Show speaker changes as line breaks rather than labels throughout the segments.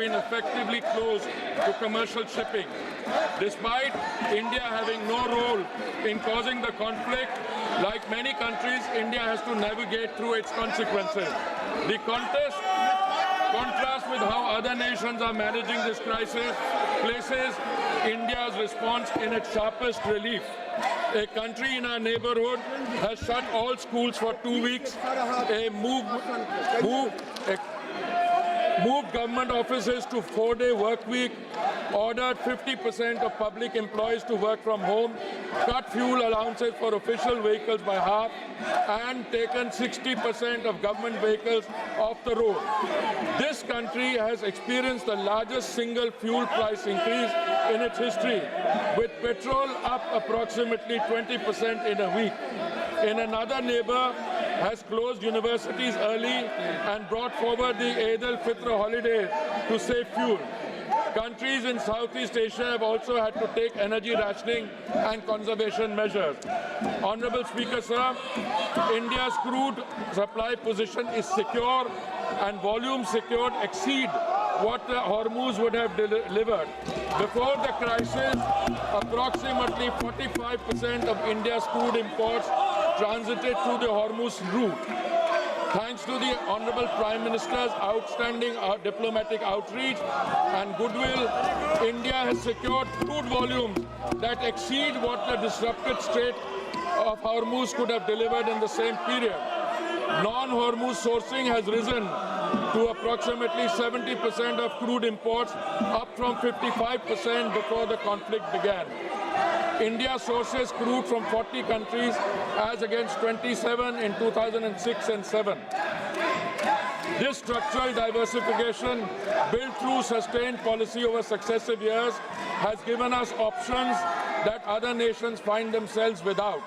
been effectively closed to commercial shipping. Despite India having no role in causing the conflict, like many countries, India has to navigate through its consequences. The contrast with how other nations are managing this crisis places India's response in its sharpest relief. A country in our neighborhood has shut all schools for 2 weeks, moved government offices to 4-day work week, ordered 50% of public employees to work from home, cut fuel allowances for official vehicles by half, and taken 60% of government vehicles off the road. This country has experienced the largest single fuel price increase in its history, with petrol up approximately 20% in a week. In another neighbor, has closed universities early and brought forward the Eid al-Fitr holiday to save fuel. Countries in Southeast Asia have also had to take energy rationing and conservation measures. Honorable Speaker, sir, India's crude supply position is secure and volumes secured exceed what the Hormuz would have delivered. Before the crisis, approximately 45% of India's crude imports transited through the Hormuz route. Thanks to the Honorable Prime Minister's outstanding diplomatic outreach and goodwill, India has secured crude volumes that exceed what the disrupted Strait of Hormuz could have delivered in the same period. Non-Hormuz sourcing has risen to approximately 70% of crude imports, up from 55% before the conflict began. India sources crude from 40 countries as against 27 in 2006 and 7. This structural diversification, built through sustained policy over successive years, has given us options that other nations find themselves without.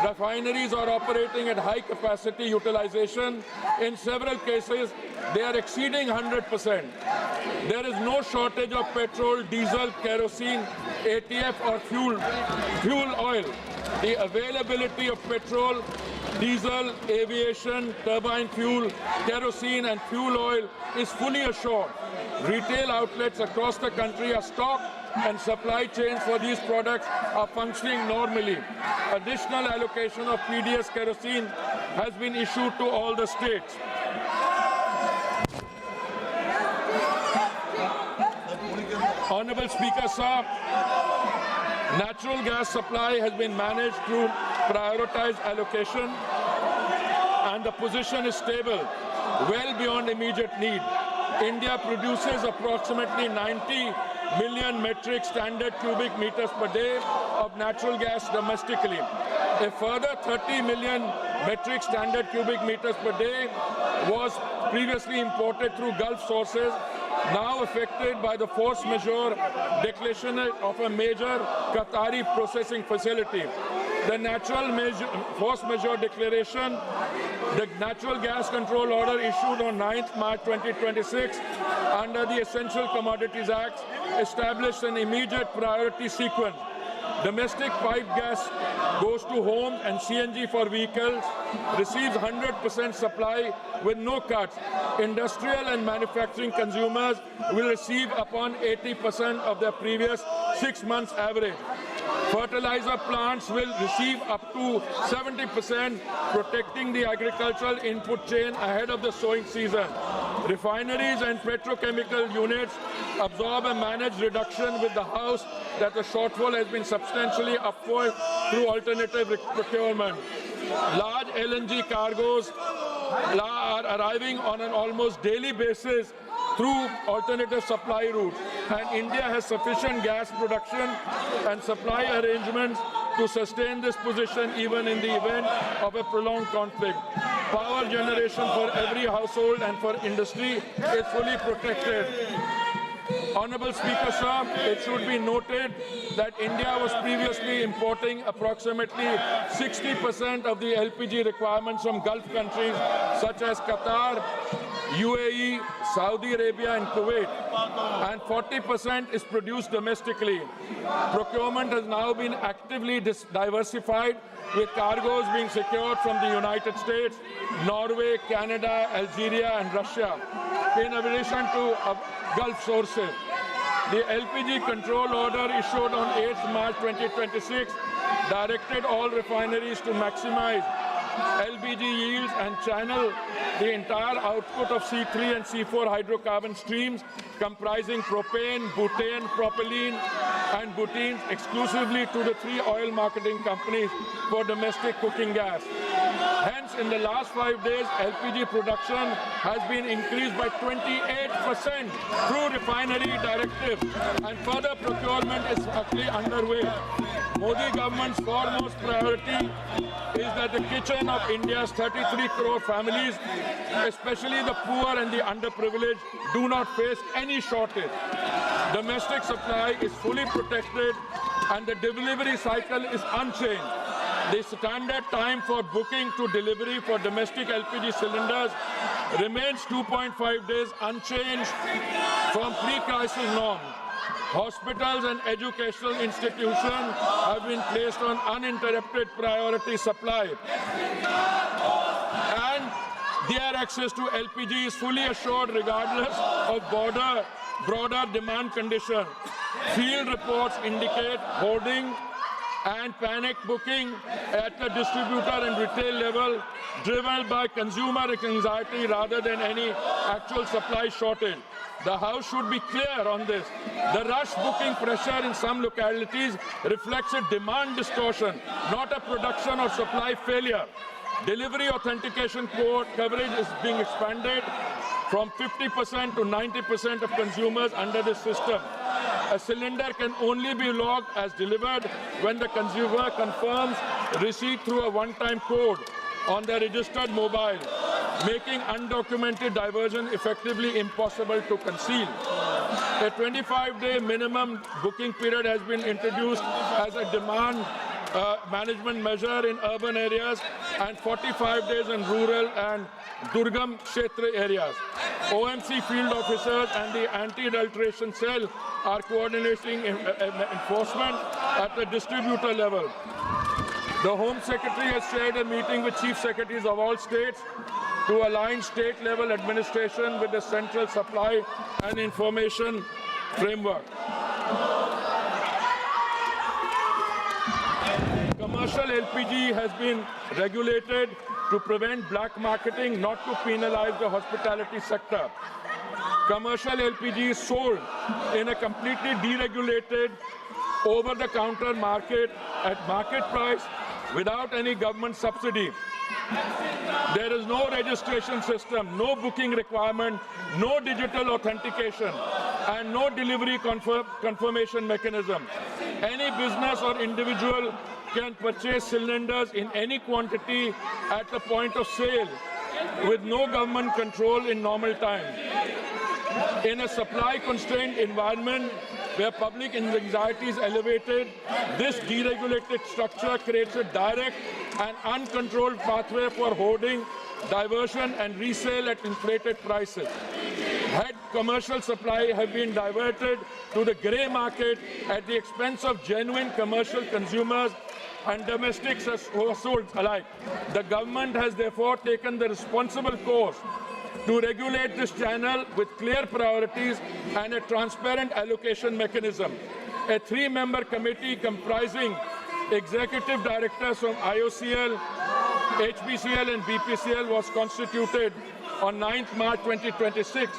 Refineries are operating at high capacity utilization. In several cases, they are exceeding 100%. There is no shortage of petrol, diesel, kerosene, ATF or fuel oil. The availability of petrol, diesel, aviation, turbine fuel, kerosene and fuel oil is fully assured. Retail outlets across the country are stocked and supply chains for these products are functioning normally. Additional allocation of PDS kerosene has been issued to all the states. Honorable Speaker, sir, natural gas supply has been managed through prioritized allocation and the position is stable, well beyond immediate need. India produces approximately 90 million metric standard cubic meters per day of natural gas domestically. A further 30 million metric standard cubic meters per day was previously imported through Gulf sources, now affected by the force majeure declaration of a major Qatari processing facility. The force majeure declaration, the Natural Gas Control Order issued on 9th March 2026 under the Essential Commodities Act established an immediate priority sequence. Domestic pipe gas goes to homes and CNG for vehicles, receives 100% supply with no cuts. Industrial and manufacturing consumers will receive upon 80% of their previous 6 months average. Fertilizer plants will receive up to 70%, protecting the agricultural input chain ahead of the sowing season. Refineries and petrochemical units absorb a managed reduction with the House that the shortfall has been substantially upward through alternative procurement. Large LNG cargoes are arriving on an almost daily basis through alternative supply routes, and India has sufficient gas production and supply arrangements to sustain this position even in the event of a prolonged conflict. Power generation for every household and for industry is fully protected. Honorable Speaker, sir, it should be noted that India was previously importing approximately 60% of the LPG requirements from Gulf countries such as Qatar, UAE, Saudi Arabia and Kuwait, and 40% is produced domestically. Procurement has now been actively diversified, with cargoes being secured from the United States, Norway, Canada, Algeria and Russia. in addition to Gulf sources. The LPG control order issued on 8th March 2026 directed all refineries to maximize LPG yields and channel the entire output of C3 and C4 hydrocarbon streams comprising propane, butane, propylene, and butene exclusively to the 3 oil marketing companies for domestic cooking gas. Hence, in the last 5 days, LPG production has been increased by 28% through refinery directives, and further procurement is actually underway. Modi government's foremost priority is that the kitchen of India's 33 crore families, especially the poor and the underprivileged, do not face any shortage. Domestic supply is fully protected and the delivery cycle is unchanged. The standard time for booking to delivery for domestic LPG cylinders remains 2.5 days, unchanged from pre-crisis norms. Hospitals and educational institutions have been placed on uninterrupted priority supply, and their access to LPG is fully assured regardless of broader demand conditions. Field reports indicate hoarding and panic booking at the distributor and retail level, driven by consumer anxiety rather than any actual supply shortage. The House should be clear on this. The rush booking pressure in some localities reflects a demand distortion, not a production or supply failure. Delivery authentication code coverage is being expanded from 50% to 90% of consumers under this system. A cylinder can only be logged as delivered when the consumer confirms receipt through a one-time code on the registered mobile, making undocumented diversion effectively impossible to conceal. A 25-day minimum booking period has been introduced as a demand management measure in urban areas and 45 days in rural and Durgam Kshetra areas. OMC field officers and the anti-adulteration cell are coordinating enforcement at the distributor level. The Home Secretary has shared a meeting with Chief Secretaries of all states to align state-level administration with the central supply and information framework. Commercial LPG has been regulated to prevent black marketing, not to penalize the hospitality sector. Commercial LPG is sold in a completely deregulated, over-the-counter market at market price without any government subsidy. There is no registration system, no booking requirement, no digital authentication, and no delivery confirmation mechanism. Any business or individual can purchase cylinders in any quantity at the point of sale with no government control in normal times. In a supply-constrained environment where public anxiety is elevated, this deregulated structure creates a direct and uncontrolled pathway for hoarding, diversion, and resale at inflated prices. Had commercial supply have been diverted to the grey market at the expense of genuine commercial consumers and domestic households alike, the government has therefore taken the responsible course to regulate this channel with clear priorities and a transparent allocation mechanism. A 3-member committee comprising executive directors from IOCL, HPCL and BPCL was constituted on 9th March 2026.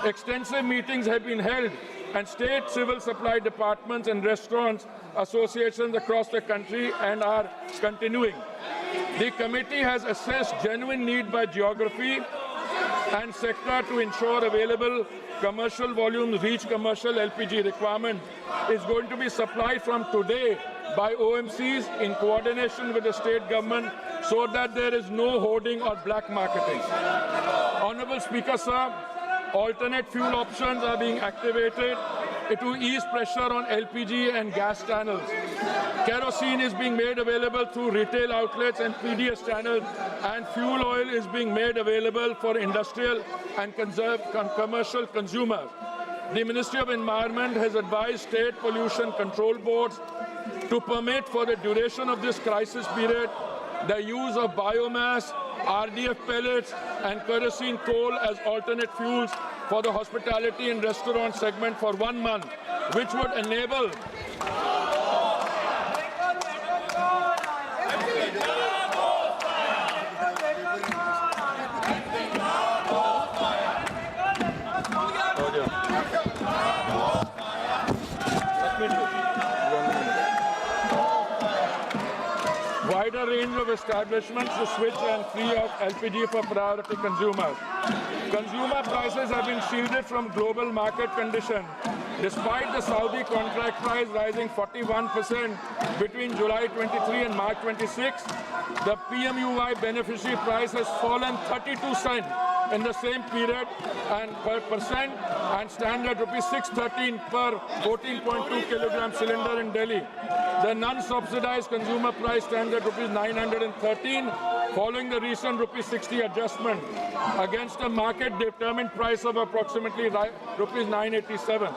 Extensive meetings have been held and state civil supply departments and restaurants associations across the country and are continuing. The committee has assessed genuine need by geography and sector to ensure available commercial volumes reach commercial LPG requirement is going to be supplied from today by OMCs in coordination with the state government so that there is no hoarding or black marketing. Honorable Speaker, sir, alternate fuel options are being activated to ease pressure on LPG and gas channels. Kerosene is being made available through retail outlets and PDS channels, and fuel oil is being made available for industrial and commercial consumers. The Ministry of Environment has advised state pollution control boards to permit for the duration of this crisis period the use of biomass RDF pellets and kerosene coal as alternate fuels for the hospitality and restaurant segment for 1 month, which would enable wider range of establishments to switch and free up LPG for priority consumers. Consumer prices have been shielded from global market conditions, despite the Saudi contract price rising 41% between July 23 and March 26. The PMUY beneficiary price has fallen 32 cents in the same period and per percent and stand at rupees 613 per 14.2 kilogram cylinder in Delhi. The non-subsidized consumer price stands at rupees 913 following the recent rupees 60 adjustment against a market-determined price of approximately rupees 987.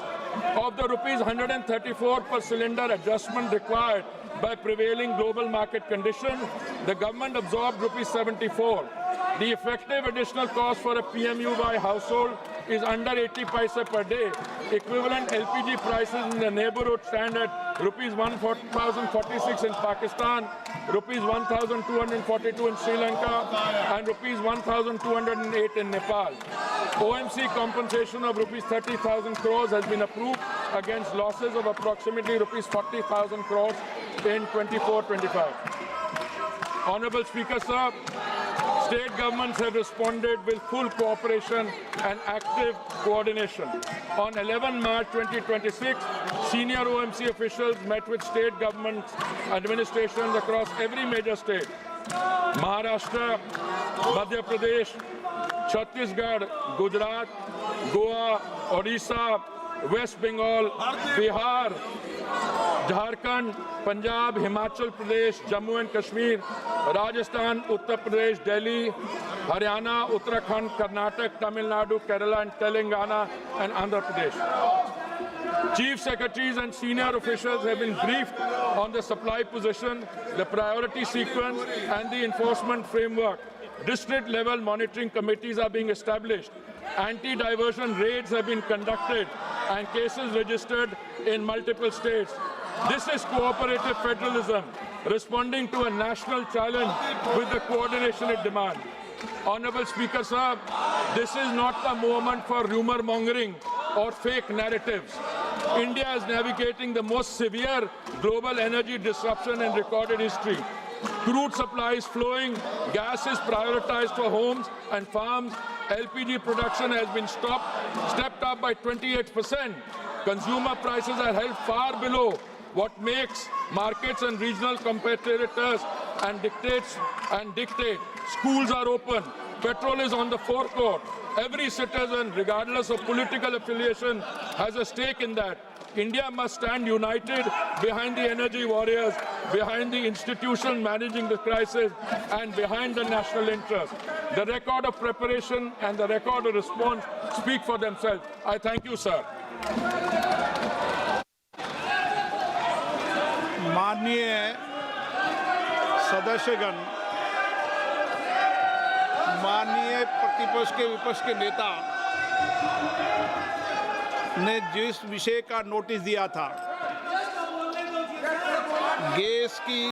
Of the rupees 134 per cylinder adjustment required by prevailing global market conditions, the government absorbed rupees 74. The effective additional cost for a PMUY household is under 80 paise per day. Equivalent LPG prices in the neighborhood stand at rupees 1,046 in Pakistan, rupees 1,242 in Sri Lanka, and rupees 1,208 in Nepal. OMC compensation of rupees 30,000 crores has been approved against losses of approximately rupees 40,000 crores in 24-25. Honorable Speaker, sir, state governments have responded with full cooperation and active coordination. On 11 March 2026, senior OMC officials met with state government administrations across every major state: Maharashtra, Madhya Pradesh, Chhattisgarh, Gujarat, Goa, Odisha, West Bengal, Bihar, Jharkhand, Punjab, Himachal Pradesh, Jammu and Kashmir, Rajasthan, Uttar Pradesh, Delhi, Haryana, Uttarakhand, Karnataka, Tamil Nadu, Kerala and Telangana and Andhra Pradesh. Chief secretaries and senior officials have been briefed on the supply position, the priority sequence and the enforcement framework. District-level monitoring committees are being established. Anti-diversion raids have been conducted and cases registered in multiple states. This is cooperative federalism, responding to a national challenge with the coordination it demands. Honorable Speaker, sir, this is not the moment for rumor mongering or fake narratives. India is navigating the most severe global energy disruption in recorded history. Crude supply is flowing, gas is prioritized for homes and farms, LPG production has been stepped up by 28%. Consumer prices are held far below what makes markets and regional competitors and dictate. Schools are open. Petrol is on the forecourt. Every citizen, regardless of political affiliation, has a stake in that. India must stand united behind the energy warriors, behind the institution managing the crisis, and behind the national interest. The record of preparation and the record of response speak for themselves. I thank you, sir.
माननीय सदस्यगण, माननीय प्रतिपक्ष के विपक्ष के नेता ने जिस विषय का नोटिस दिया था, गैस की